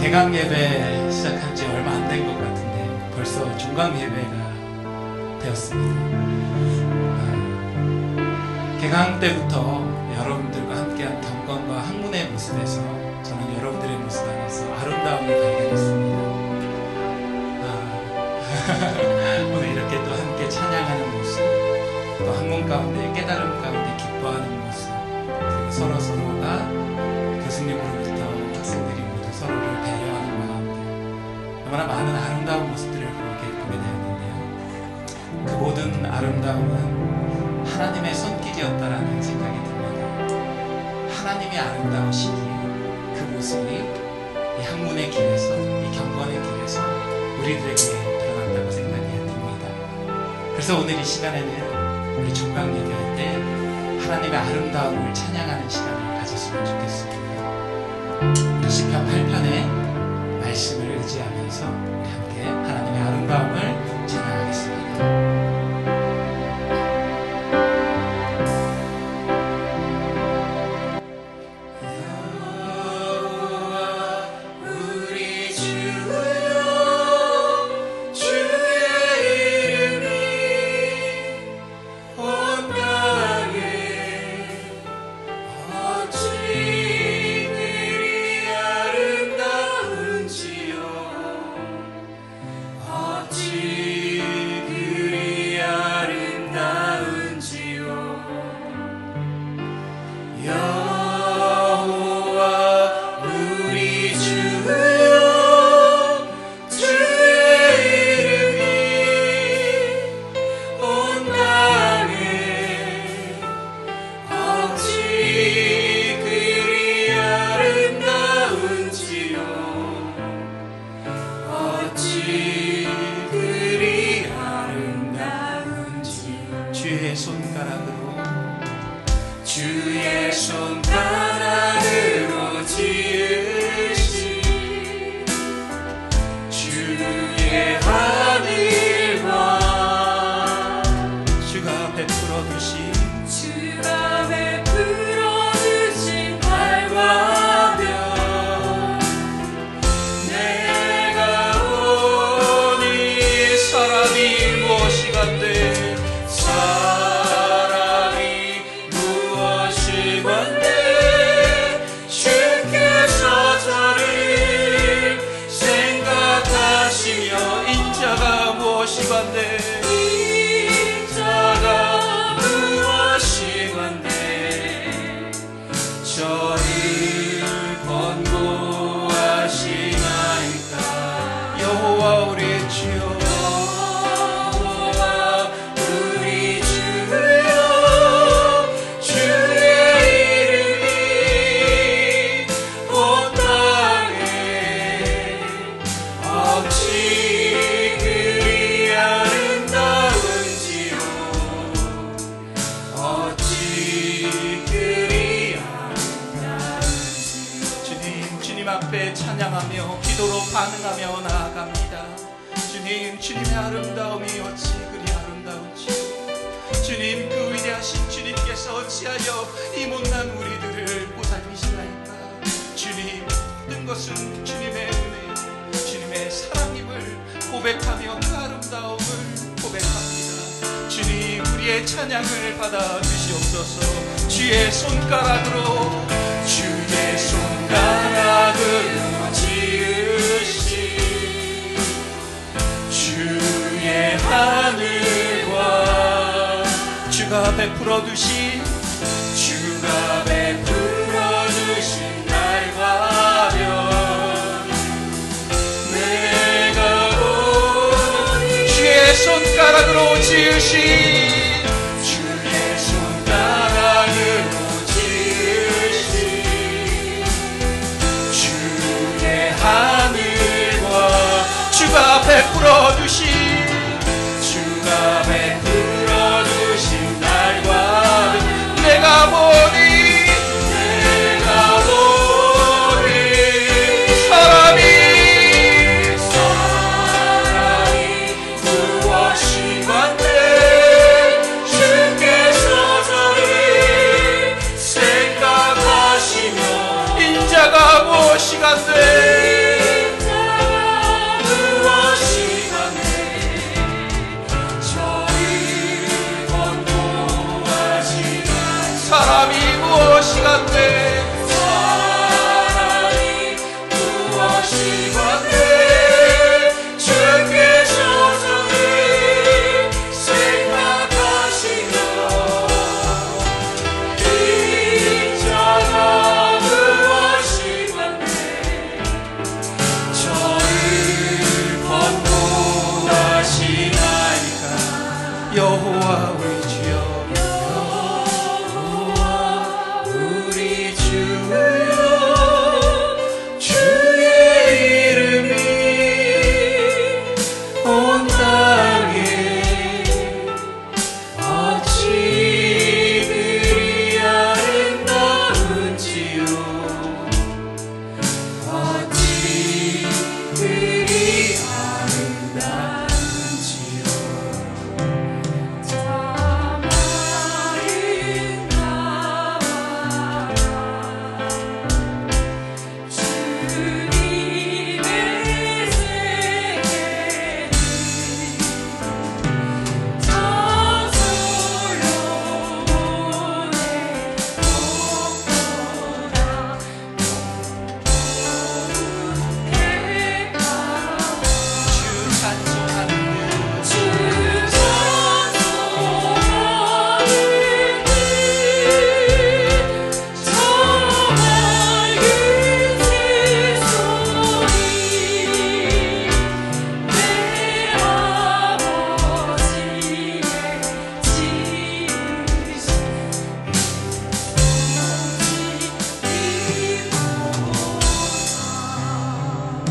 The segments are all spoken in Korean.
개강 예배 시작한 지 얼마 안 된 것 같은데 벌써 중강 예배가 되었습니다. 개강 때부터 여러분들과 함께한 경건과 학문의 모습에서 저는 여러분들의 모습 안에서 아름다움을 발견했습니다. 오늘 이렇게 또 함께 찬양하는 모습, 또 학문 가운데 깨달음 가운데 기뻐하는 모습, 그리고 서로가 교수님으로부터 학생들이 모두 서로를 배려하는 마음들, 얼마나 많은 아름다운 모습들을 보게 되었는데요. 그 모든 아름다움은 하나님의 손길이었다라는 생각이 듭니다. 하나님이 아름다우시기에 그 모습이 이 학문의 길에서, 이 경건의 길에서 우리들에게 드러난다고 생각이 듭니다. 그래서 오늘 이 시간에는 우리 중강 예배할 때 하나님의 아름다움을 찬양하는 시간을 가졌으면 좋겠습니다. 시편 8편의 말씀을 의지하면서 우리 함께 하나님의 아름다움을 찬양하겠습니다. 주의 손가락으로 지으신 주의 하늘과 주가 베풀어 두신 달과 별 내가 오니 사람이 무엇이 간대 주께서 저를 생각하시며 인자가 무엇이 간대 인자가 무엇이 간대 저를 권고하시나이까 여호와 우리의 주여 앞에 찬양하며 기도로 반응하며 나아갑니다. 주님의 아름다움이 어찌 그리 아름다운지 주님 그 위대하신 주님께서 어찌하여 이 못난 우리들을 보살피시나이까. 주님 모든 것은 주님의 은혜 주님의 사랑임을 고백하며 그 아름다움을 고백합니다. 주님 우리의 찬양을 받아 주시옵소서. 주의 손가락으로 지으신 주의 하늘과 주가 베풀어 두신 달과 별 내가 오니 주의 손가락으로 지으신 하늘과 주가 베풀어 두신 달과 내가 보니 사람이 무엇이 간대 주께서 저를 생각하시며 인자가 무엇이 간대 무엇이 같네 사랑이 무엇이 같네 주께서 저를 생각하시며 이 자가 무엇이 같네 저를 권고하시나이까 여호와 우리 주여 여호와 우리 주여 주의 이름이 온 땅에 어찌 그리 아름다운지요 어찌 그리 아름다운지요 자마른 나와 주님의 세계는 저소로운의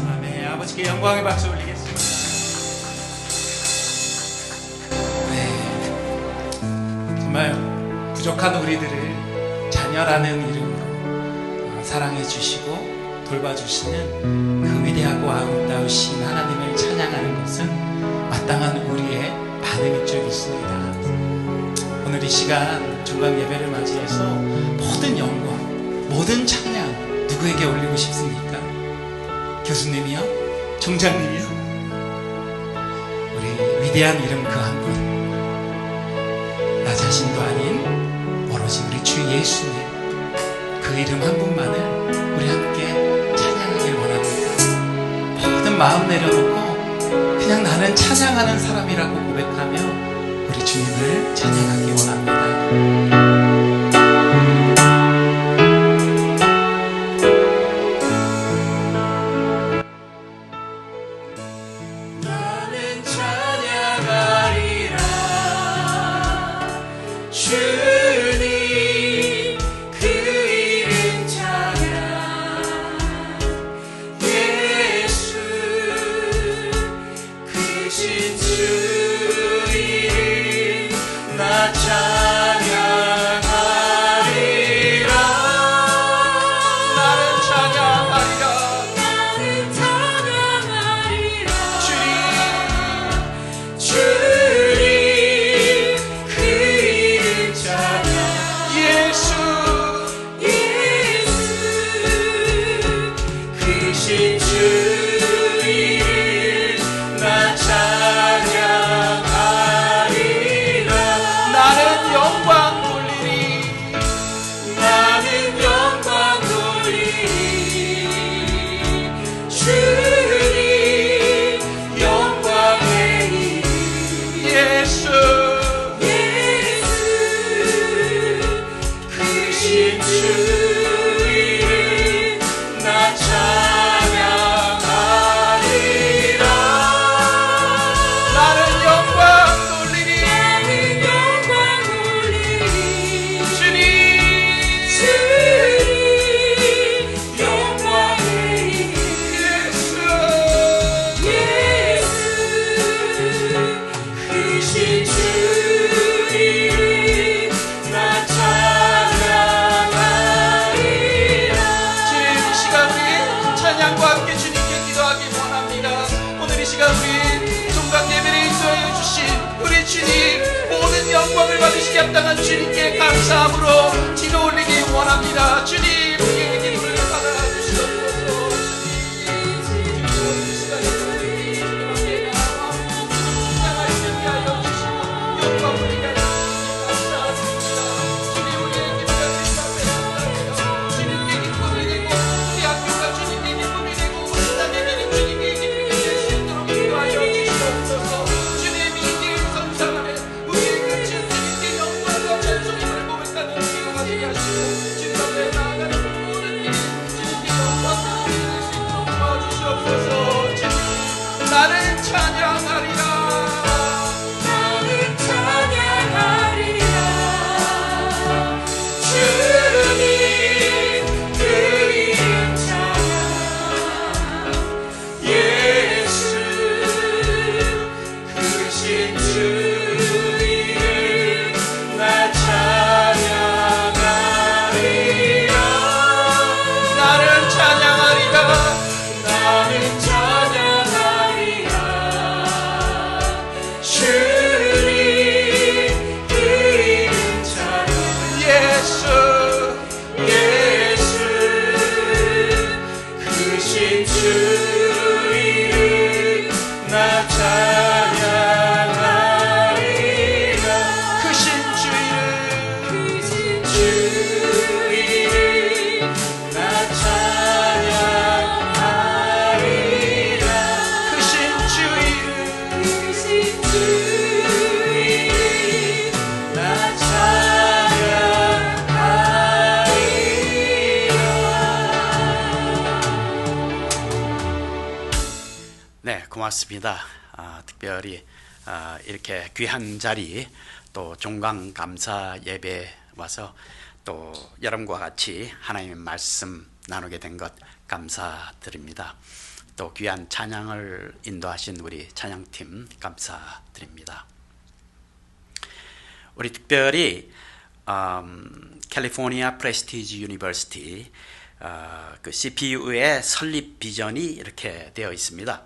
아멘. 아버지께 영광의 박수 올리겠습니다. 네. 정말 부족한 우리들을 자녀라는 이름으로 사랑해 주시고 돌봐주시는 그 위대하고 아름다우신 하나님을 찬양하는 것은 마땅한 우리의 반응일 줄 믿습니다. 오늘 이 시간 중간 예배를 맞이해서 모든 영광, 모든 찬양 누구에게 올리고 싶습니까? 교수님이요? 총장님이요? 우리 위대한 이름 그 한 분, 나 자신도 아닌 오로지 우리 주 예수님, 그 이름 한 분만을 우리 함께 찬양하길 원합니다. 모든 마음 내려놓고 그냥 나는 찬양하는 사람이라고 고백하며 우리 주님을 찬양하기 원합니다. 나는 찬양하리라 주님 그 이름 찬양 예수 크신 주 이름 나 찬양하리라 나는 찬양하리라 나는 찬양하리라 주님 주님 그 이름 찬양 예수 예수 크신 주 이름 나 찬양하리라 나는 영광 돌리리 나는 영광 돌리리 주님 영광의 이름 예수 예수 크신 주 이름 나 찬양하리라 나는 영광 돌리리 나는 영광 돌리리 주님 주님 영광의 이름 예수 예수 크신 주 이름 나 찬양하리라 주님 이 시간 우리 찬양과 함께 주님께 기도하기 원합니다. 오늘 이 시간 우리 종각 예배를 인도하여 주신 우리 주님 모든 영광을 받으시기 합당한 주님께 감사함으로 기도 올리기 원합니다. 주님 우리의 기도를 받아주시옵소서. 오늘 이 시간에 우리 주님께 나와 찬양할 수 있게 하여 주시고 영광 올리게 하여 주시니 감사합니다. 주님 우리의 기도가 주님 앞에 예배 나아가는 모든 일 주님 영광 드릴 수 있도록 도와주시옵소서. 주님 나를 찬양하리라. 나를 찬양하리라. 주님 그 이름 찬양. 예수 크신 주 이름 나 찬양하리라. 나를 찬양하리라. 나는 찬양하리라. 주님 그 이름 찬양. 예수 크신 주 이름 나 찬양하리라. 크신 주 이름 크신 주 이름 나 찬양하리라. 크신 주 이름 크신 주 이름 나 찬양하리라. 네, 고맙습니다. 특별히 이렇게 귀한 자리 또 종강 감사 예배 와서 또 여러분과 같이 하나님의 말씀 나누게 된 것 감사드립니다. 또 귀한 찬양을 인도하신 우리 찬양팀 감사드립니다. 우리 특별히 캘리포니아 프레스티지 유니버시티 그 CPU의 설립 비전이 이렇게 되어 있습니다.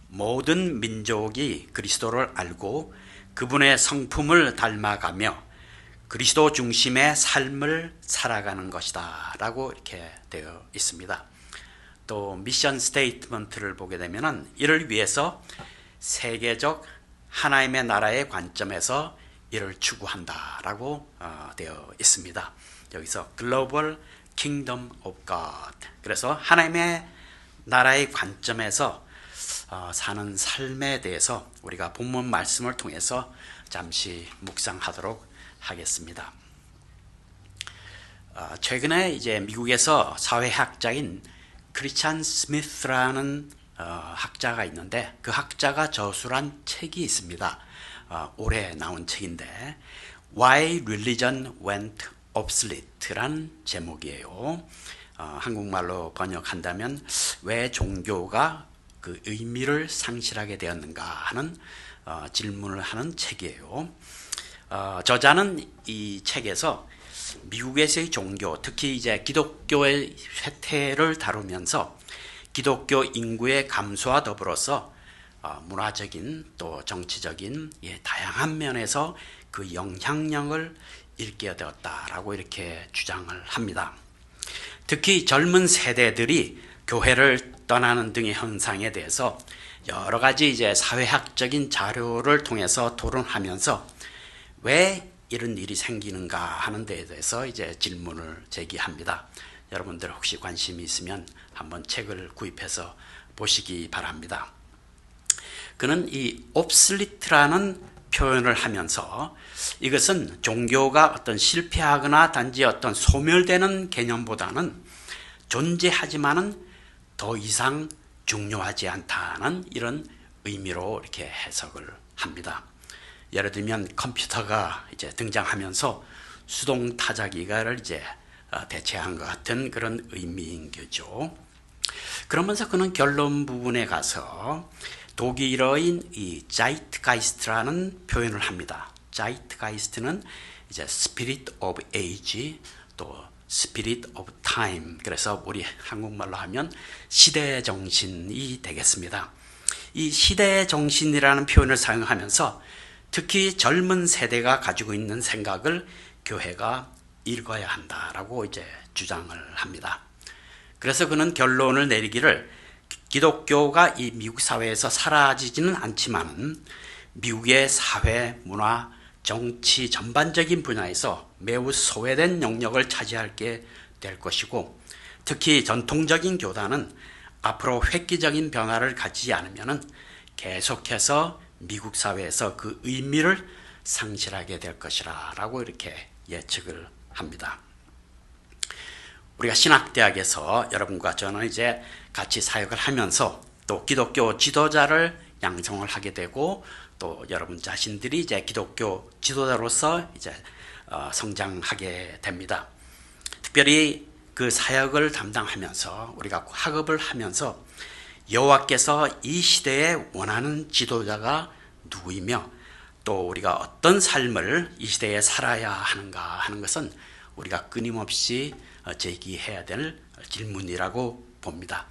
모든 민족이 그리스도를 알고 그분의 성품을 닮아가며 그리스도 중심의 삶을 살아가는 것이다 라고 이렇게 되어 있습니다. 또 미션 스테이트먼트를 보게 되면 이를 위해서 세계적 하나님의 나라의 관점에서 이를 추구한다 라고 되어 있습니다. 여기서 글로벌 킹덤 오브 갓, 그래서 하나님의 나라의 관점에서 사는 삶에 대해서 우리가 본문 말씀을 통해서 잠시 묵상하도록 하겠습니다. 최근에 이제 미국에서 사회학자인 크리스찬 스미스라는 학자가 있는데 그 학자가 저술한 책이 있습니다. 올해 나온 책인데 Why Religion Went Obsolete라는 제목이에요. 한국말로 번역한다면 왜 종교가 그 의미를 상실하게 되었는가 하는 질문을 하는 책이에요. 저자는 이 책에서 미국에서의 종교, 특히 이제 기독교의 쇠퇴를 다루면서 기독교 인구의 감소와 더불어서 문화적인 또 정치적인 다양한 면에서 그 영향력을 잃게 되었다라고 이렇게 주장을 합니다. 특히 젊은 세대들이 교회를 떠나는 등의 현상에 대해서 여러 가지 이제 사회학적인 자료를 통해서 토론하면서 왜 이런 일이 생기는가 하는 데에 대해서 이제 질문을 제기합니다. 여러분들 혹시 관심이 있으면 한번 책을 구입해서 보시기 바랍니다. 그는 이 obsolete라는 표현을 하면서 이것은 종교가 어떤 실패하거나 단지 어떤 소멸되는 개념보다는 존재하지만은 더 이상 중요하지 않다는 이런 의미로 이렇게 해석을 합니다. 예를 들면 컴퓨터가 이제 등장하면서 수동 타자기를 이제 대체한 것 같은 그런 의미인 거죠. 그러면서 그는 결론 부분에 가서 독일어인 이 Zeitgeist라는 표현을 합니다. Zeitgeist는 이제 Spirit of Age, 또 Spirit of Time, 그래서 우리 한국말로 하면 시대의 정신이 되겠습니다. 이 시대의 정신이라는 표현을 사용하면서 특히 젊은 세대가 가지고 있는 생각을 교회가 읽어야 한다라고 이제 주장을 합니다. 그래서 그는 결론을 내리기를 기독교가 이 미국 사회에서 사라지지는 않지만 미국의 사회, 문화, 정치 전반적인 분야에서 매우 소외된 영역을 차지하게 될 것이고 특히 전통적인 교단은 앞으로 획기적인 변화를 가지지 않으면 계속해서 미국 사회에서 그 의미를 상실하게 될 것이라 라고 이렇게 예측을 합니다. 우리가 신학대학에서 여러분과 저는 이제 같이 사역을 하면서 또 기독교 지도자를 양성을 하게 되고 또 여러분 자신들이 이제 기독교 지도자로서 이제 성장하게 됩니다. 특별히 그 사역을 담당하면서 우리가 학업을 하면서 여호와께서 이 시대에 원하는 지도자가 누구이며 또 우리가 어떤 삶을 이 시대에 살아야 하는가 하는 것은 우리가 끊임없이 제기해야 될 질문이라고 봅니다.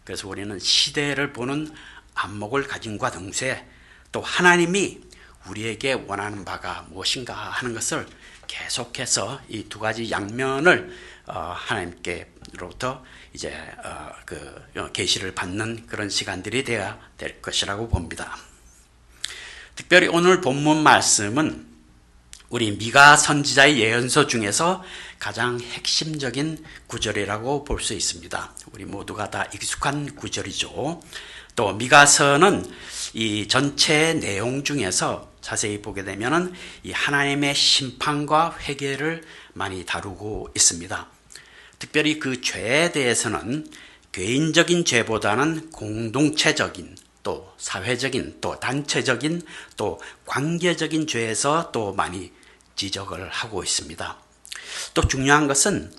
그래서 우리는 시대를 보는 안목을 가짐과 동시에 또 하나님이 우리에게 원하는 바가 무엇인가 하는 것을 계속해서 이 두 가지 양면을 하나님께로부터 이제 계시를 받는 그런 시간들이 되어야 될 것이라고 봅니다. 특별히 오늘 본문 말씀은 우리 미가 선지자의 예언서 중에서 가장 핵심적인 구절이라고 볼 수 있습니다. 우리 모두가 다 익숙한 구절이죠. 또 미가서는 이 전체 내용 중에서 자세히 보게 되면은 이 하나님의 심판과 회개를 많이 다루고 있습니다. 특별히 그 죄에 대해서는 개인적인 죄보다는 공동체적인 또 사회적인 또 단체적인 또 관계적인 죄에서 또 많이 지적을 하고 있습니다. 또 중요한 것은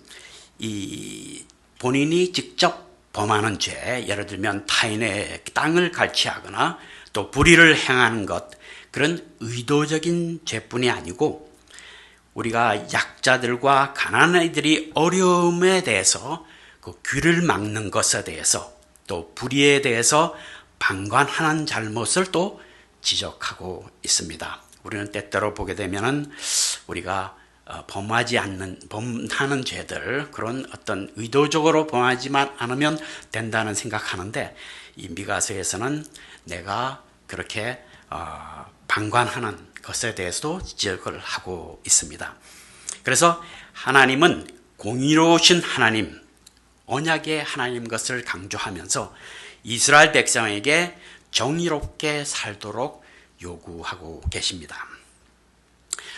이 본인이 직접 범하는 죄, 예를 들면 타인의 땅을 갈취하거나 또 불의를 행하는 것, 그런 의도적인 죄뿐이 아니고 우리가 약자들과 가난한 이들이 어려움에 대해서 그 귀를 막는 것에 대해서 또 불의에 대해서 방관하는 잘못을 또 지적하고 있습니다. 우리는 때때로 보게 되면은 우리가 범하는 죄들, 그런 어떤 의도적으로 범하지만 않으면 된다는 생각하는데 이 미가서에서는 내가 그렇게 방관하는 것에 대해서도 지적을 하고 있습니다. 그래서 하나님은 공의로우신 하나님, 언약의 하나님 것을 강조하면서 이스라엘 백성에게 정의롭게 살도록 요구하고 계십니다.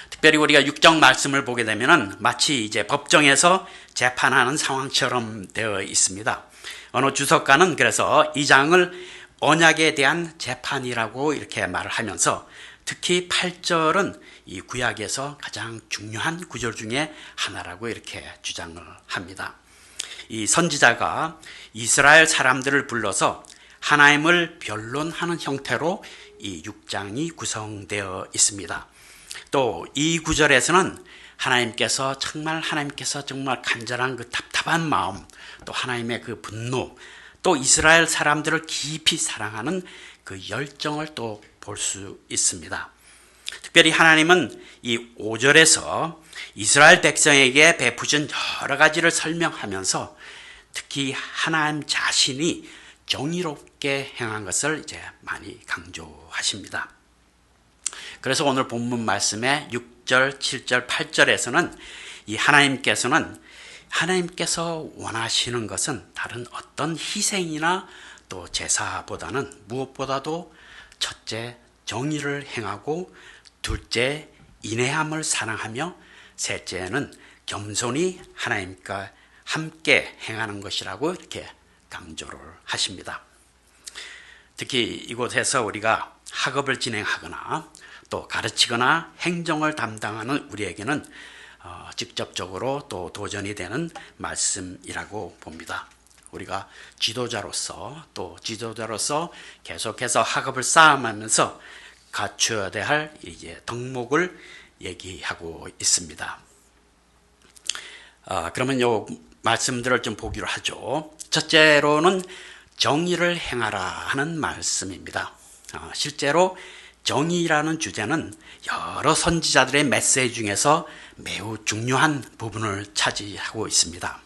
특별히 우리가 6장 말씀을 보게 되면은 마치 이제 법정에서 재판하는 상황처럼 되어 있습니다. 어느 주석가는 그래서 이 장을 언약에 대한 재판이라고 이렇게 말을 하면서 특히 8절은 이 구약에서 가장 중요한 구절 중에 하나라고 이렇게 주장을 합니다. 이 선지자가 이스라엘 사람들을 불러서 하나님을 변론하는 형태로 이 6장이 구성되어 있습니다. 또 이 구절에서는 하나님께서 정말 간절한 그 답답한 마음, 또 하나님의 그 분노, 또 이스라엘 사람들을 깊이 사랑하는 그 열정을 또 볼 수 있습니다. 특별히 하나님은 이 5절에서 이스라엘 백성에게 베푸신 여러 가지를 설명하면서 특히 하나님 자신이 정의롭게 행한 것을 이제 많이 강조하십니다. 그래서 오늘 본문 말씀의 6절, 7절, 8절에서는 이 하나님께서 원하시는 것은 다른 어떤 희생이나 또 제사보다는 무엇보다도 첫째, 정의를 행하고 둘째, 인내함을 사랑하며 셋째는 겸손히 하나님과 함께 행하는 것이라고 이렇게 강조를 하십니다. 특히 이곳에서 우리가 학업을 진행하거나 또 가르치거나 행정을 담당하는 우리에게는 직접적으로 또 도전이 되는 말씀이라고 봅니다. 우리가 지도자로서 계속해서 학업을 쌓아가면서 갖추어야 할 이제 덕목을 얘기하고 있습니다. 그러면 요 말씀들을 좀 보기로 하죠. 첫째로는 정의를 행하라 하는 말씀입니다. 실제로 정의라는 주제는 여러 선지자들의 메시지 중에서 매우 중요한 부분을 차지하고 있습니다.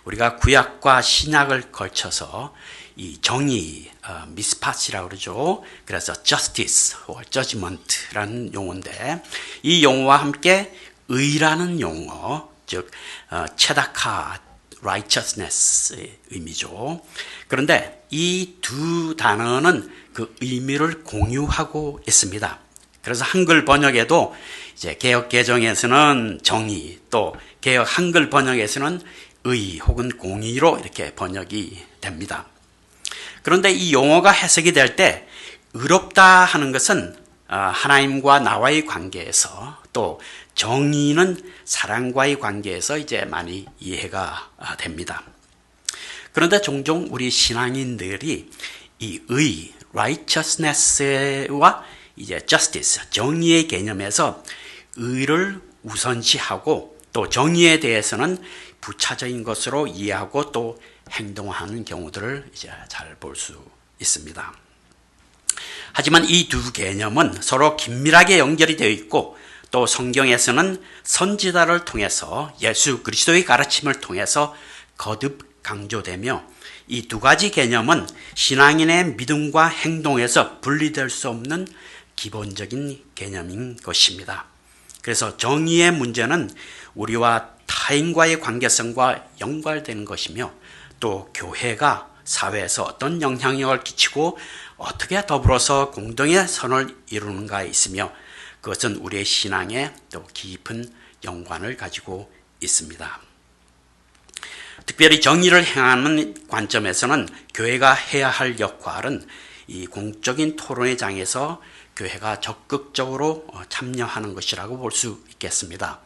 우리가 구약과 신약을 걸쳐서 이 정의, 미스팟이라고 그러죠. 그래서 justice, or judgment라는 용어인데 이 용어와 함께 의라는 용어, 즉 체다카, righteousness의 의미죠. 그런데 이 두 단어는 그 의미를 공유하고 있습니다. 그래서 한글 번역에도 이제 개역 개정에서는 정의, 또 개역 한글 번역에서는 의 혹은 공의로 이렇게 번역이 됩니다. 그런데 이 용어가 해석이 될 때 의롭다 하는 것은 하나님과 나와의 관계에서, 또 정의는 사랑과의 관계에서 이제 많이 이해가 됩니다. 그런데 종종 우리 신앙인들이 이 의, righteousness와 이제 justice, 정의의 개념에서 의를 우선시하고 또 정의에 대해서는 부차적인 것으로 이해하고 또 행동하는 경우들을 이제 잘 볼 수 있습니다. 하지만 이 두 개념은 서로 긴밀하게 연결이 되어 있고, 또 성경에서는 선지자를 통해서 예수 그리스도의 가르침을 통해서 거듭 강조되며, 이 두 가지 개념은 신앙인의 믿음과 행동에서 분리될 수 없는 기본적인 개념인 것입니다. 그래서 정의의 문제는 우리와 타인과의 관계성과 연관되는 것이며, 또 교회가 사회에서 어떤 영향력을 끼치고 어떻게 더불어서 공동의 선을 이루는가에 있으며, 그것은 우리의 신앙에 또 깊은 연관을 가지고 있습니다. 특별히 정의를 행하는 관점에서는 교회가 해야 할 역할은 이 공적인 토론의 장에서 교회가 적극적으로 참여하는 것이라고 볼 수 있겠습니다.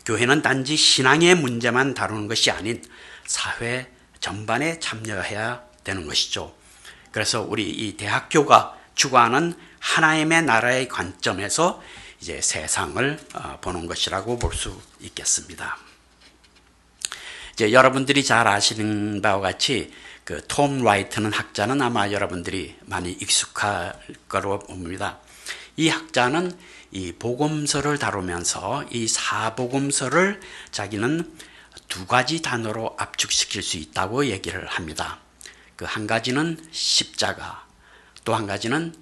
교회는 단지 신앙의 문제만 다루는 것이 아닌 사회 전반에 참여해야 되는 것이죠. 그래서 우리 이 대학교가 추구하는 하나님의 나라의 관점에서 이제 세상을 보는 것이라고 볼 수 있겠습니다. 이제 여러분들이 잘 아시는 바와 같이 그 톰 라이트는 학자는 아마 여러분들이 많이 익숙할 거로 봅니다. 이 학자는 이 복음서를 다루면서 이 사복음서를 자기는 두 가지 단어로 압축시킬 수 있다고 얘기를 합니다. 그 한 가지는 십자가, 또 한 가지는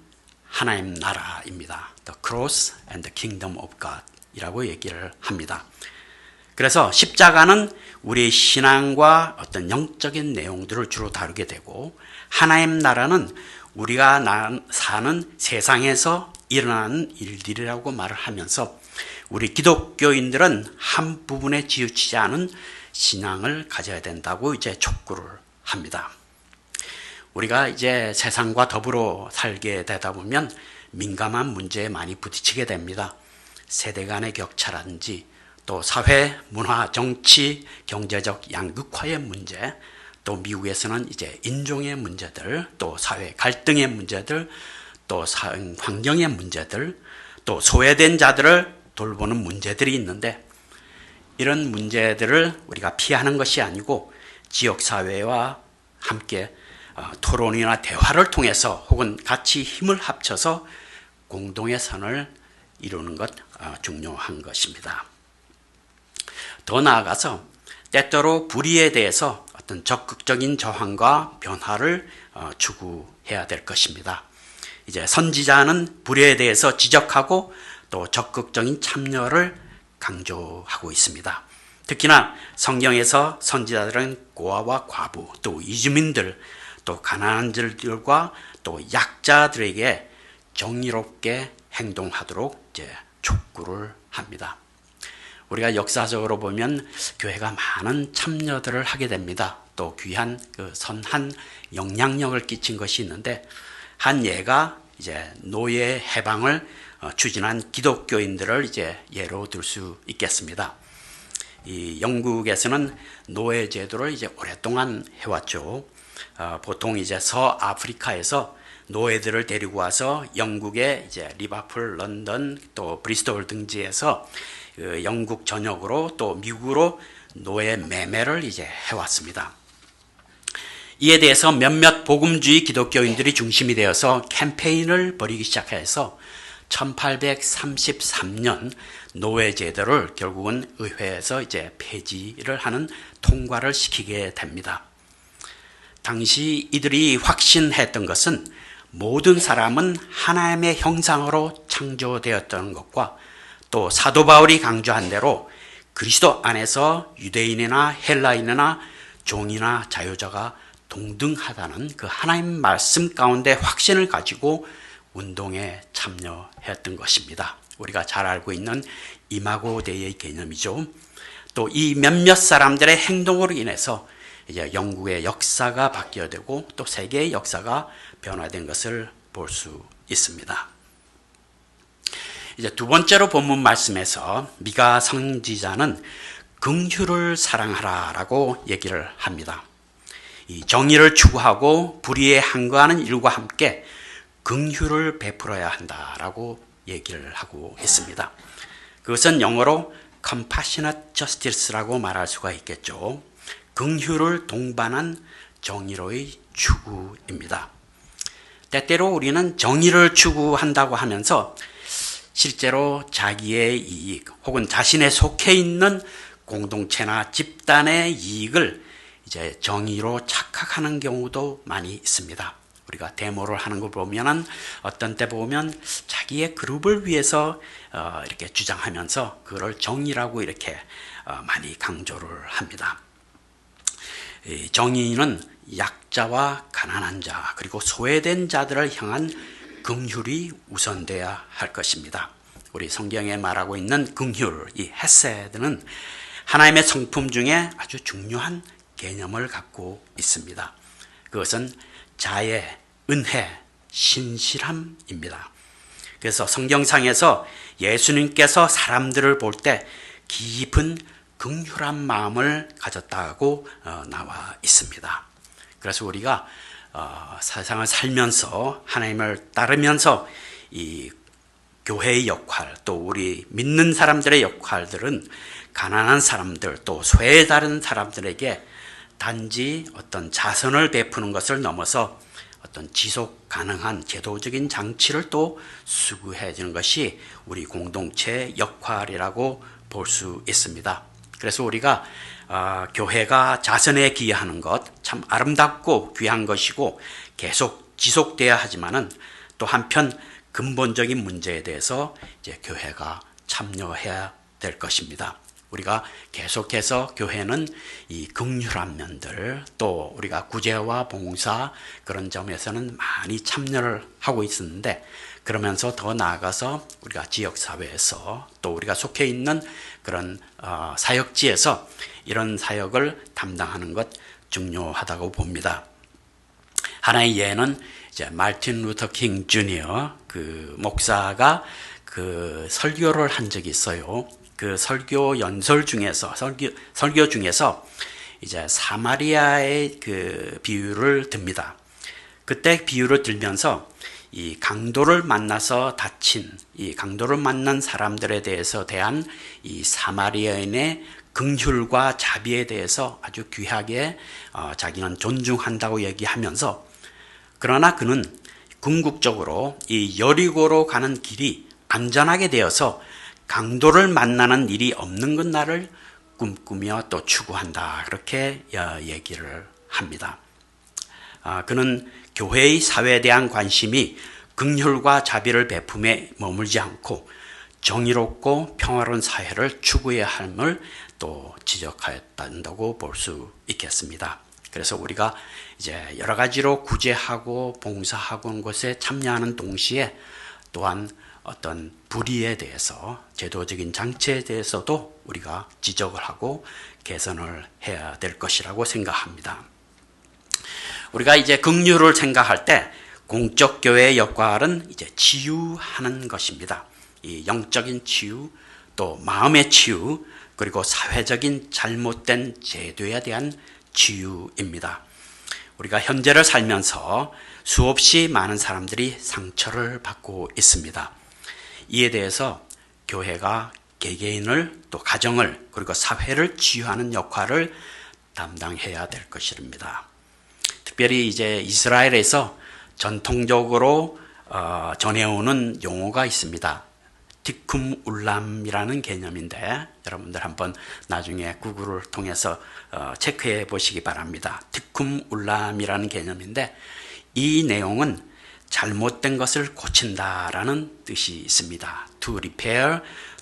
하나님 나라입니다. The cross and the kingdom of God 이라고 얘기를 합니다. 그래서 십자가는 우리의 신앙과 어떤 영적인 내용들을 주로 다루게 되고, 하나님 나라는 우리가 사는 세상에서 일어나는 일들이라고 말을 하면서, 우리 기독교인들은 한 부분에 치우치지 않은 신앙을 가져야 된다고 이제 촉구를 합니다. 우리가 이제 세상과 더불어 살게 되다 보면 민감한 문제에 많이 부딪히게 됩니다. 세대 간의 격차라든지, 또 사회, 문화, 정치, 경제적 양극화의 문제, 또 미국에서는 이제 인종의 문제들, 또 사회 갈등의 문제들, 또 환경의 문제들, 또 소외된 자들을 돌보는 문제들이 있는데, 이런 문제들을 우리가 피하는 것이 아니고 지역사회와 함께 토론이나 대화를 통해서 혹은 같이 힘을 합쳐서 공동의 선을 이루는 것 중요한 것입니다. 더 나아가서 때때로 불의에 대해서 어떤 적극적인 저항과 변화를 추구해야 될 것입니다. 이제 선지자는 불의에 대해서 지적하고 또 적극적인 참여를 강조하고 있습니다. 특히나 성경에서 선지자들은 고아와 과부, 또 이주민들, 또 가난한 자들과 또 약자들에게 정의롭게 행동하도록 이제 촉구를 합니다. 우리가 역사적으로 보면 교회가 많은 참여들을 하게 됩니다. 또 귀한 그 선한 영향력을 끼친 것이 있는데, 한 예가 이제 노예 해방을 추진한 기독교인들을 이제 예로 들 수 있겠습니다. 이 영국에서는 노예 제도를 이제 오랫동안 해왔죠. 보통 이제 서아프리카에서 노예들을 데리고 와서 영국의 이제 리버풀, 런던, 또 브리스톨 등지에서 영국 전역으로 또 미국으로 노예 매매를 이제 해왔습니다. 이에 대해서 몇몇 복음주의 기독교인들이 중심이 되어서 캠페인을 벌이기 시작해서 1833년 노예 제도를 결국은 의회에서 이제 폐지를 하는 통과를 시키게 됩니다. 당시 이들이 확신했던 것은 모든 사람은 하나님의 형상으로 창조되었다는 것과, 또 사도 바울이 강조한 대로 그리스도 안에서 유대인이나 헬라인이나 종이나 자유자가 동등하다는 그 하나님 말씀 가운데 확신을 가지고 운동에 참여했던 것입니다. 우리가 잘 알고 있는 이마고 데이의 개념이죠. 또 이 몇몇 사람들의 행동으로 인해서 이제 영국의 역사가 바뀌어야 되고 또 세계의 역사가 변화된 것을 볼 수 있습니다. 이제 두 번째로 본문 말씀에서 미가 선지자는 긍휼을 사랑하라라고 얘기를 합니다. 이 정의를 추구하고 불의에 항거하는 일과 함께 긍휼을 베풀어야 한다라고 얘기를 하고 있습니다. 그것은 영어로 compassionate justice라고 말할 수가 있겠죠. 긍휼을 동반한 정의로의 추구입니다. 때때로 우리는 정의를 추구한다고 하면서 실제로 자기의 이익 혹은 자신에 속해 있는 공동체나 집단의 이익을 이제 정의로 착각하는 경우도 많이 있습니다. 우리가 데모를 하는 걸 보면은 어떤 때 보면 자기의 그룹을 위해서 이렇게 주장하면서 그걸 정의라고 이렇게 많이 강조를 합니다. 정의는 약자와 가난한 자 그리고 소외된 자들을 향한 긍휼이 우선돼야 할 것입니다. 우리 성경에 말하고 있는 긍휼, 이 헤세드는 하나님의 성품 중에 아주 중요한 개념을 갖고 있습니다. 그것은 자애, 은혜, 신실함입니다. 그래서 성경상에서 예수님께서 사람들을 볼 때 깊은 긍휼한 마음을 가졌다고 나와 있습니다. 그래서 우리가 세상을 살면서 하나님을 따르면서 이 교회의 역할 또 우리 믿는 사람들의 역할들은 가난한 사람들 또 소외다른 사람들에게 단지 어떤 자선을 베푸는 것을 넘어서 어떤 지속 가능한 제도적인 장치를 또 수구해 주는 것이 우리 공동체의 역할이라고 볼 수 있습니다. 그래서 우리가 교회가 자선에 기여하는 것 참 아름답고 귀한 것이고 계속 지속돼야 하지만은 또 한편 근본적인 문제에 대해서 이제 교회가 참여해야 될 것입니다. 우리가 계속해서 교회는 이 긍휼한 면들 또 우리가 구제와 봉사 그런 점에서는 많이 참여를 하고 있었는데 그러면서 더 나아가서 우리가 지역사회에서 또 우리가 속해 있는 그런 사역지에서 이런 사역을 담당하는 것 중요하다고 봅니다. 하나의 예는 이제 마틴 루터 킹 주니어 그 목사가 그 설교를 한 적이 있어요. 그 설교 연설 중에서 설교 중에서 이제 사마리아의 그 비유를 듭니다. 그때 비유를 들면서 이 강도를 만나서 다친 이 강도를 만난 사람들에 대해서 대한 이 사마리아인의 긍휼과 자비에 대해서 아주 귀하게 자기는 존중한다고 얘기하면서 그러나 그는 궁극적으로 이 여리고로 가는 길이 안전하게 되어서 강도를 만나는 일이 없는 것 나를 꿈꾸며 또 추구한다. 그렇게 얘기를 합니다. 그는 교회의 사회에 대한 관심이 긍휼과 자비를 베품에 머물지 않고 정의롭고 평화로운 사회를 추구해야 함을 또 지적하였다고 볼 수 있겠습니다. 그래서 우리가 이제 여러 가지로 구제하고 봉사하고 하는 것에 참여하는 동시에 또한 어떤 불의에 대해서 제도적인 장치에 대해서도 우리가 지적을 하고 개선을 해야 될 것이라고 생각합니다. 우리가 이제 긍휼을 생각할 때 공적 교회의 역할은 이제 치유하는 것입니다. 이 영적인 치유, 또 마음의 치유, 그리고 사회적인 잘못된 제도에 대한 치유입니다. 우리가 현재를 살면서 수없이 많은 사람들이 상처를 받고 있습니다. 이에 대해서 교회가 개개인을 또 가정을 그리고 사회를 치유하는 역할을 담당해야 될 것입니다. 특별히 이제 이스라엘에서 전통적으로 전해오는 용어가 있습니다. 티쿰 울람이라는 개념인데 여러분들 한번 나중에 구글을 통해서 체크해 보시기 바랍니다. 티쿰 울람이라는 개념인데 이 내용은 잘못된 것을 고친다라는 뜻이 있습니다. To repair,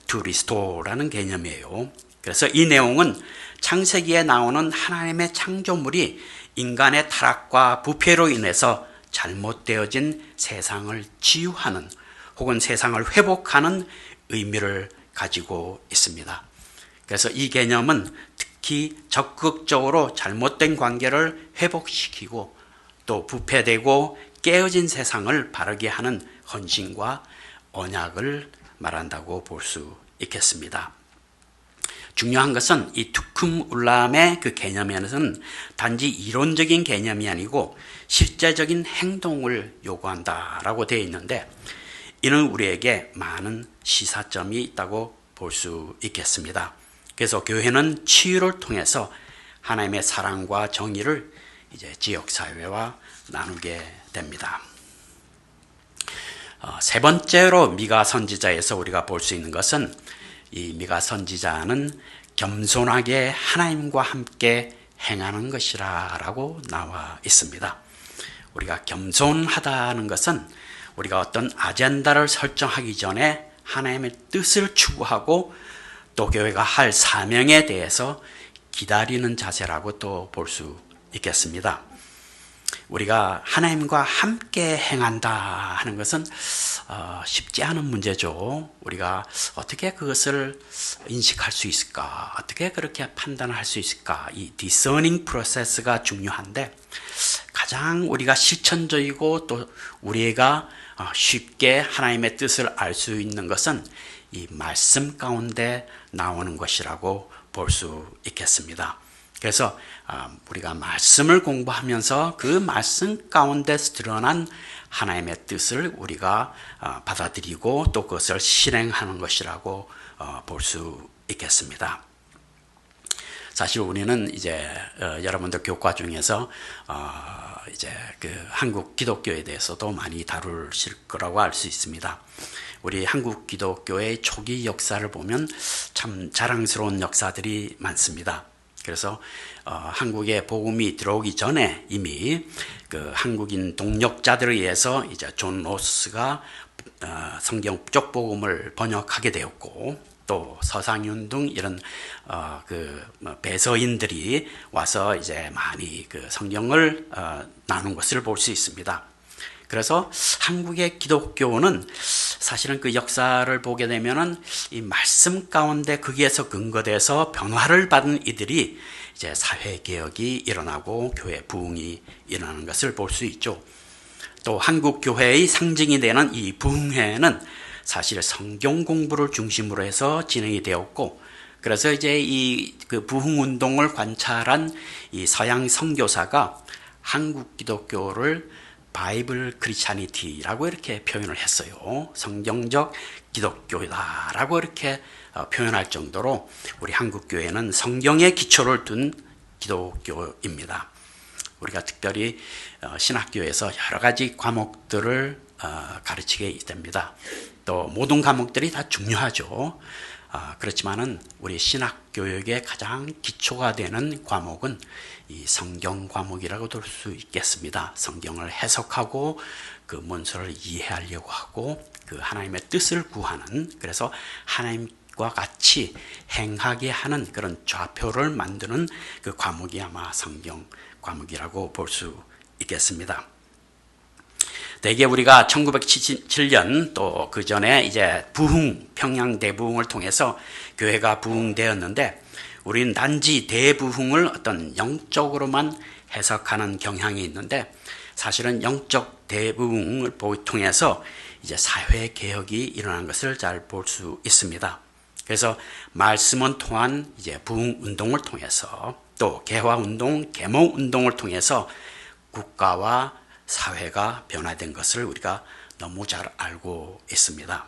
to restore라는 개념이에요. 그래서 이 내용은 창세기에 나오는 하나님의 창조물이 인간의 타락과 부패로 인해서 잘못되어진 세상을 치유하는 혹은 세상을 회복하는 의미를 가지고 있습니다. 그래서 이 개념은 특히 적극적으로 잘못된 관계를 회복시키고 또 부패되고 깨어진 세상을 바르게 하는 헌신과 언약을 말한다고 볼 수 있겠습니다. 중요한 것은 이 투쿰 울람의 그 개념에는 단지 이론적인 개념이 아니고 실제적인 행동을 요구한다라고 되어 있는데, 이는 우리에게 많은 시사점이 있다고 볼 수 있겠습니다. 그래서 교회는 치유를 통해서 하나님의 사랑과 정의를 이제 지역사회와 나누게 됩니다. 세 번째로 미가 선지자에서 우리가 볼 수 있는 것은, 이 미가 선지자는 겸손하게 하나님과 함께 행하는 것이라고 나와 있습니다. 우리가 겸손하다는 것은 우리가 어떤 아젠다를 설정하기 전에 하나님의 뜻을 추구하고 또 교회가 할 사명에 대해서 기다리는 자세라고 또 볼 수 있겠습니다. 우리가 하나님과 함께 행한다 하는 것은 쉽지 않은 문제죠. 우리가 어떻게 그것을 인식할 수 있을까? 어떻게 그렇게 판단할 수 있을까? 이 디서닝 프로세스가 중요한데, 가장 우리가 실천적이고 또 우리가 쉽게 하나님의 뜻을 알 수 있는 것은 이 말씀 가운데 나오는 것이라고 볼 수 있겠습니다. 그래서 우리가 말씀을 공부하면서 그 말씀 가운데서 드러난 하나님의 뜻을 우리가 받아들이고 또 그것을 실행하는 것이라고 볼 수 있겠습니다. 사실 우리는 이제 여러분들 교과 중에서 이제 그 한국 기독교에 대해서도 많이 다루실 거라고 알 수 있습니다. 우리 한국 기독교의 초기 역사를 보면 참 자랑스러운 역사들이 많습니다. 그래서 한국에 복음이 들어오기 전에 이미 그 한국인 동역자들에 의해서 이제 존 로스가 성경 쪽 복음을 번역하게 되었고, 또 서상윤 등 이런 그 배서인들이 와서 이제 많이 그 성경을 나눈 것을 볼 수 있습니다. 그래서 한국의 기독교는 사실은 그 역사를 보게 되면은 이 말씀 가운데 거기에서 근거돼서 변화를 받은 이들이 이제 사회 개혁이 일어나고 교회 부흥이 일어나는 것을 볼 수 있죠. 또 한국 교회의 상징이 되는 이 부흥회는 사실 성경 공부를 중심으로 해서 진행이 되었고, 그래서 이제 이 그 부흥 운동을 관찰한 이 서양 선교사가 한국 기독교를 바이블 크리스찬이티라고 이렇게 표현을 했어요. 성경적 기독교다라고 이렇게 표현할 정도로 우리 한국 교회는 성경에 기초를 둔 기독교입니다. 우리가 특별히 신학교에서 여러 가지 과목들을 가르치게 됩니다. 또 모든 과목들이 다 중요하죠. 그렇지만은 우리 신학교육의 가장 기초가 되는 과목은 이 성경 과목이라고 볼 수 있겠습니다. 성경을 해석하고 그 문서를 이해하려고 하고 그 하나님의 뜻을 구하는, 그래서 하나님과 같이 행하게 하는 그런 좌표를 만드는 그 과목이 아마 성경 과목이라고 볼 수 있겠습니다. 대개 우리가 1977년 또 그 전에 이제 부흥, 평양 대부흥을 통해서 교회가 부흥되었는데, 우리는 단지 대부흥을 어떤 영적으로만 해석하는 경향이 있는데, 사실은 영적 대부흥을 통해서 이제 사회 개혁이 일어난 것을 잘 볼 수 있습니다. 그래서 말씀은 또한 이제 부흥 운동을 통해서 또 개화 운동, 계몽 운동을 통해서 국가와 사회가 변화된 것을 우리가 너무 잘 알고 있습니다.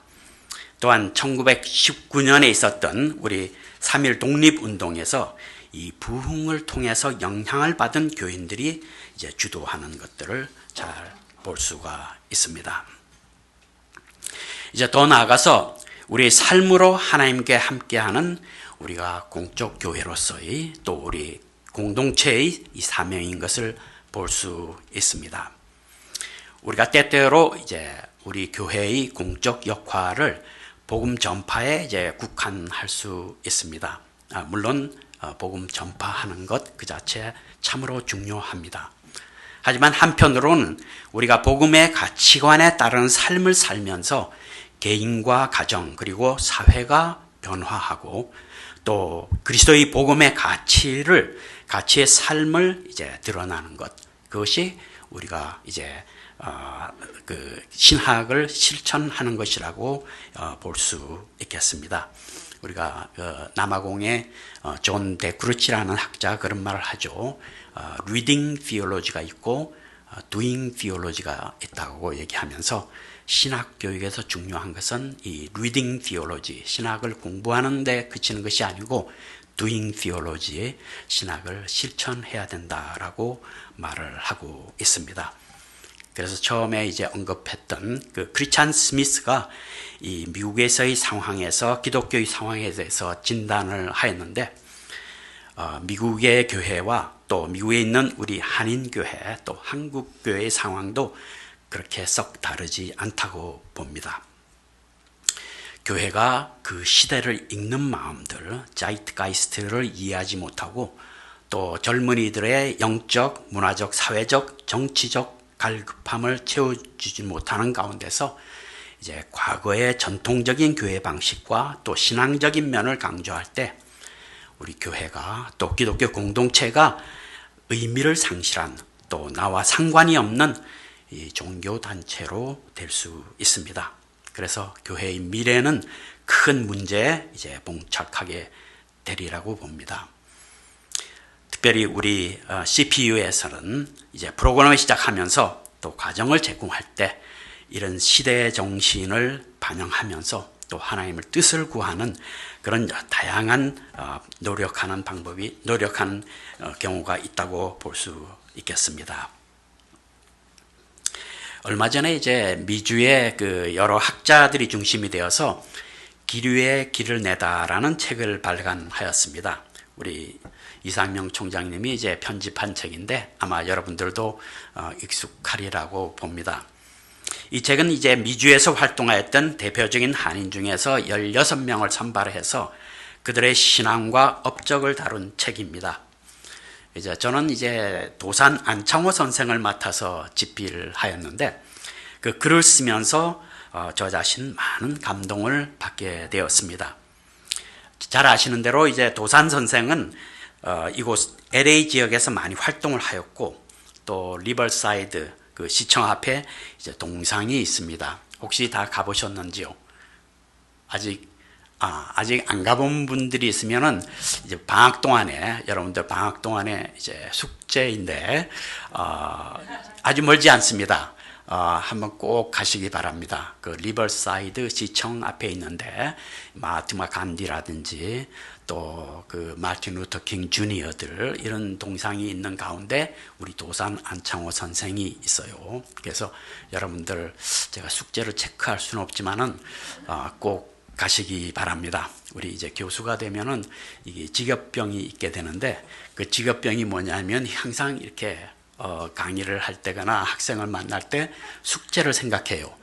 또한 1919년에 있었던 우리 3.1 독립운동에서 이 부흥을 통해서 영향을 받은 교인들이 이제 주도하는 것들을 잘 볼 수가 있습니다. 이제 더 나아가서 우리 삶으로 하나님께 함께하는 우리가 공적 교회로서의 또 우리 공동체의 이 사명인 것을 볼 수 있습니다. 우리가 때때로 이제 우리 교회의 공적 역할을 복음 전파에 이제 국한할 수 있습니다. 물론 복음 전파하는 것 그 자체 참으로 중요합니다. 하지만 한편으로는 우리가 복음의 가치관에 따른 삶을 살면서 개인과 가정 그리고 사회가 변화하고 또 그리스도의 복음의 가치의 삶을 이제 드러나는 것, 그것이 우리가 이제 그 신학을 실천하는 것이라고 볼 수 있겠습니다. 우리가 남아공의 존 데크루치라는 학자가 그런 말을 하죠. Reading theology가 있고 Doing theology가 있다고 얘기하면서 신학 교육에서 중요한 것은 이 Reading theology, 신학을 공부하는 데 그치는 것이 아니고 Doing theology에 신학을 실천해야 된다라고 말을 하고 있습니다. 그래서 처음에 이제 언급했던 그 크리스찬 스미스가 이 미국에서의 상황에서 기독교의 상황에 대해서 진단을 하였는데 미국의 교회와 또 미국에 있는 우리 한인교회 또 한국교회의 상황도 그렇게 썩 다르지 않다고 봅니다. 교회가 그 시대를 읽는 마음들, 자이트가이스트를 이해하지 못하고 또 젊은이들의 영적, 문화적, 사회적, 정치적 갈급함을 채워주지 못하는 가운데서 이제 과거의 전통적인 교회 방식과 또 신앙적인 면을 강조할 때 우리 교회가 또 기독교 공동체가 의미를 상실한 또 나와 상관이 없는 이 종교단체로 될 수 있습니다. 그래서 교회의 미래는 큰 문제에 이제 봉착하게 되리라고 봅니다. 특별히 우리 CPU에서는 이제 프로그램을 시작하면서 또 과정을 제공할 때 이런 시대의 정신을 반영하면서 또 하나님의 뜻을 구하는 그런 다양한 노력하는 경우가 있다고 볼 수 있겠습니다. 얼마 전에 이제 미주의 그 여러 학자들이 중심이 되어서 기류의 길을 내다라는 책을 발간하였습니다. 우리 이상명 총장님이 이제 편집한 책인데 아마 여러분들도 익숙하리라고 봅니다. 이 책은 이제 미주에서 활동하였던 대표적인 한인 중에서 16명을 선발해서 그들의 신앙과 업적을 다룬 책입니다. 이제 저는 이제 도산 안창호 선생을 맡아서 집필을 하였는데 그 글을 쓰면서 저 자신 많은 감동을 받게 되었습니다. 잘 아시는 대로 이제 도산 선생은 이곳 LA 지역에서 많이 활동을 하였고 또 리버사이드 그 시청 앞에 이제 동상이 있습니다. 혹시 다 가보셨는지요? 아직 안 가본 분들이 있으면은 이제 방학 동안에 여러분들 방학 동안에 이제 숙제인데 아주 멀지 않습니다. 한번 꼭 가시기 바랍니다. 그 리버사이드 시청 앞에 있는데 마하트마 간디라든지 또 그 마틴 루터 킹 주니어들 이런 동상이 있는 가운데 우리 도산 안창호 선생이 있어요. 그래서 여러분들 제가 숙제를 체크할 수는 없지만은 꼭 가시기 바랍니다. 우리 이제 교수가 되면은 이게 직업병이 있게 되는데 그 직업병이 뭐냐면 항상 이렇게 강의를 할 때거나 학생을 만날 때 숙제를 생각해요.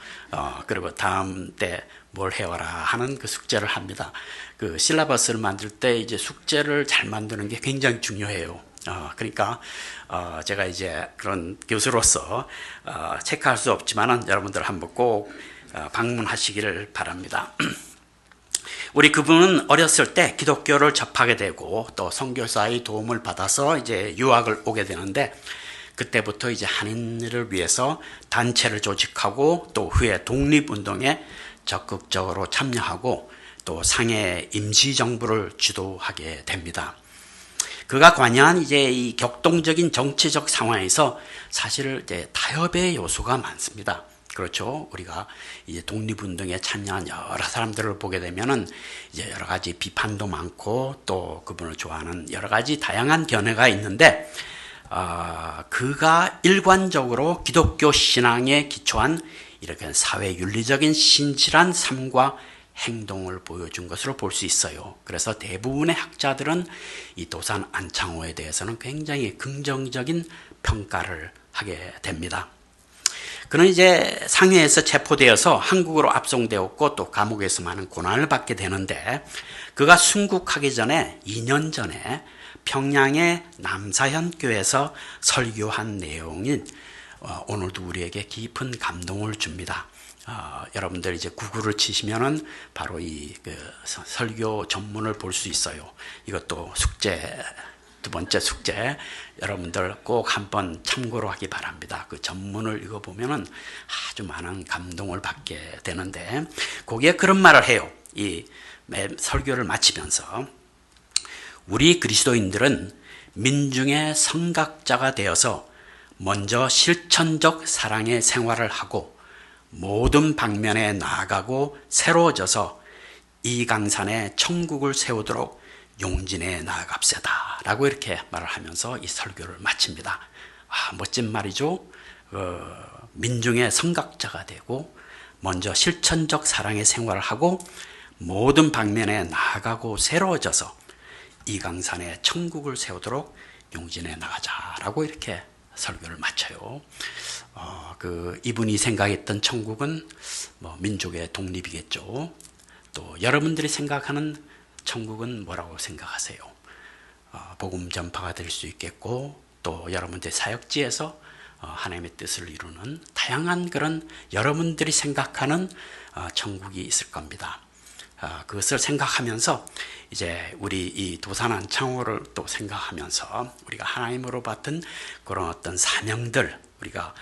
그리고 다음 때 뭘 해와라 하는 그 숙제를 합니다. 그 실라버스를 만들 때 이제 숙제를 잘 만드는 게 굉장히 중요해요. 그러니까 제가 이제 그런 교수로서 체크할 수 없지만은 여러분들 한번 꼭 방문하시기를 바랍니다. 우리 그분은 어렸을 때 기독교를 접하게 되고 또 선교사의 도움을 받아서 이제 유학을 오게 되는데 그때부터 이제 한인을 위해서 단체를 조직하고 또 후에 독립운동에 적극적으로 참여하고 또 상해 임시정부를 주도하게 됩니다. 그가 관여한 이제 이 격동적인 정치적 상황에서 사실 이제 타협의 요소가 많습니다. 그렇죠. 우리가 이제 독립운동에 참여한 여러 사람들을 보게 되면은 이제 여러 가지 비판도 많고 또 그분을 좋아하는 여러 가지 다양한 견해가 있는데, 그가 일관적으로 기독교 신앙에 기초한 이렇게 사회윤리적인 신실한 삶과 행동을 보여준 것으로 볼 수 있어요. 그래서 대부분의 학자들은 이 도산 안창호에 대해서는 굉장히 긍정적인 평가를 하게 됩니다. 그는 이제 상해에서 체포되어서 한국으로 압송되었고 또 감옥에서 많은 고난을 받게 되는데, 그가 순국하기 전에 2년 전에 평양의 남사현교에서 설교한 내용인 오늘도 우리에게 깊은 감동을 줍니다. 여러분들 이제 구글을 치시면은 바로 이 설교 전문을 볼 수 있어요. 이것도 숙제, 두 번째 숙제, 여러분들 꼭 한번 참고로 하기 바랍니다. 그 전문을 읽어보면은 아주 많은 감동을 받게 되는데, 거기에 그런 말을 해요. 이 설교를 마치면서, 우리 그리스도인들은 민중의 선각자가 되어서 먼저 실천적 사랑의 생활을 하고 모든 방면에 나아가고 새로워져서 이 강산에 천국을 세우도록 용진에 나아갑시다 라고 이렇게 말을 하면서 이 설교를 마칩니다. 멋진 말이죠. 민중의 선각자가 되고 먼저 실천적 사랑의 생활을 하고 모든 방면에 나아가고 새로워져서 이 강산에 천국을 세우도록 용진에 나가자라고 이렇게 설교를 마쳐요. 이분이 생각했던 천국은 민족의 독립이겠죠. 또 여러분들이 생각하는 천국은 뭐라고 생각하세요? 복음 전파가 될 수 있겠고, 또 여러분들의 사역지에서 하나님의 뜻을 이루는 다양한 그런 여러분들이 생각하는 천국이 있을 겁니다. 그것을 생각하면서 이제 우리 이 도산한 창호를 또 생각하면서 우리가 하나님으로 받은 그런 어떤 사명들 우리가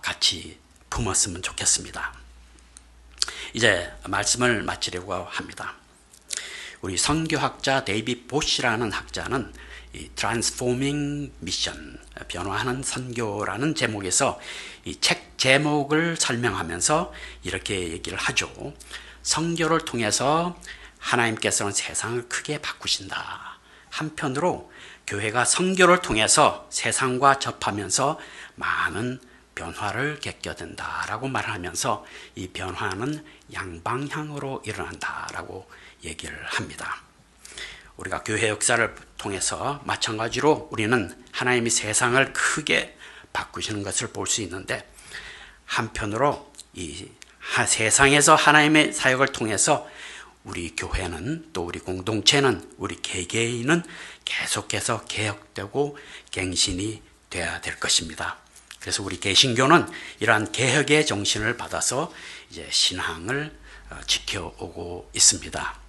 같이 품었으면 좋겠습니다. 이제 말씀을 마치려고 합니다. 우리 선교학자 데이빗 보시라는 학자는 이 Transforming Mission, 변화하는 선교라는 제목에서 이 책 제목을 설명하면서 이렇게 얘기를 하죠. 선교를 통해서 하나님께서는 세상을 크게 바꾸신다. 한편으로 교회가 선교를 통해서 세상과 접하면서 많은 변화를 겪게 된다라고 말하면서 이 변화는 양방향으로 일어난다라고 얘기를 합니다. 우리가 교회 역사를 통해서 마찬가지로 우리는 하나님이 세상을 크게 바꾸시는 것을 볼 수 있는데, 한편으로 이 세상에서 하나님의 사역을 통해서 우리 교회는, 또 우리 공동체는, 우리 개개인은 계속해서 개혁되고 갱신이 돼야 될 것입니다. 그래서 우리 개신교는 이러한 개혁의 정신을 받아서 이제 신앙을 지켜오고 있습니다.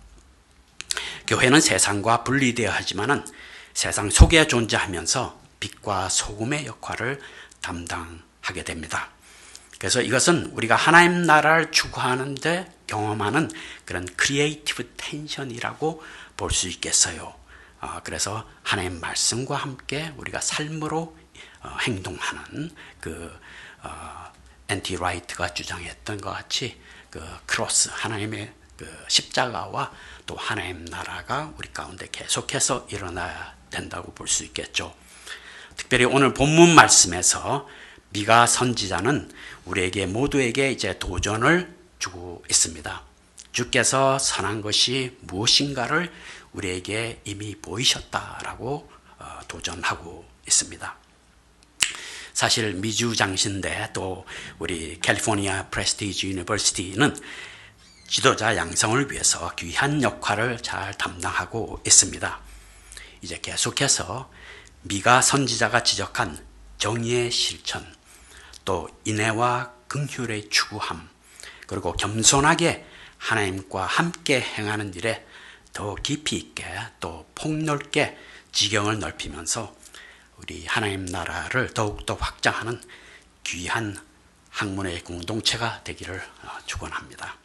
교회는 세상과 분리되어야 하지만은 세상 속에 존재하면서 빛과 소금의 역할을 담당하게 됩니다. 그래서 이것은 우리가 하나님 나라를 추구하는데 경험하는 그런 크리에이티브 텐션이라고 볼 수 있겠어요. 그래서 하나님 말씀과 함께 우리가 삶으로 행동하는 앤티 라이트가 주장했던 것 같이 크로스, 하나님의 십자가와 또 하나님 나라가 우리 가운데 계속해서 일어나야 된다고 볼 수 있겠죠. 특별히 오늘 본문 말씀에서 미가 선지자는 우리에게 모두에게 이제 도전을 주고 있습니다. 주께서 선한 것이 무엇인가를 우리에게 이미 보이셨다라고 도전하고 있습니다. 사실 미주 장신대 또 우리 캘리포니아 프레스티지 유니버시티는 지도자 양성을 위해서 귀한 역할을 잘 담당하고 있습니다. 이제 계속해서 미가 선지자가 지적한 정의의 실천, 또 인애와 긍휼의 추구함, 그리고 겸손하게 하나님과 함께 행하는 일에 더 깊이 있게 또 폭넓게 지경을 넓히면서 우리 하나님 나라를 더욱더 확장하는 귀한 학문의 공동체가 되기를 축원합니다.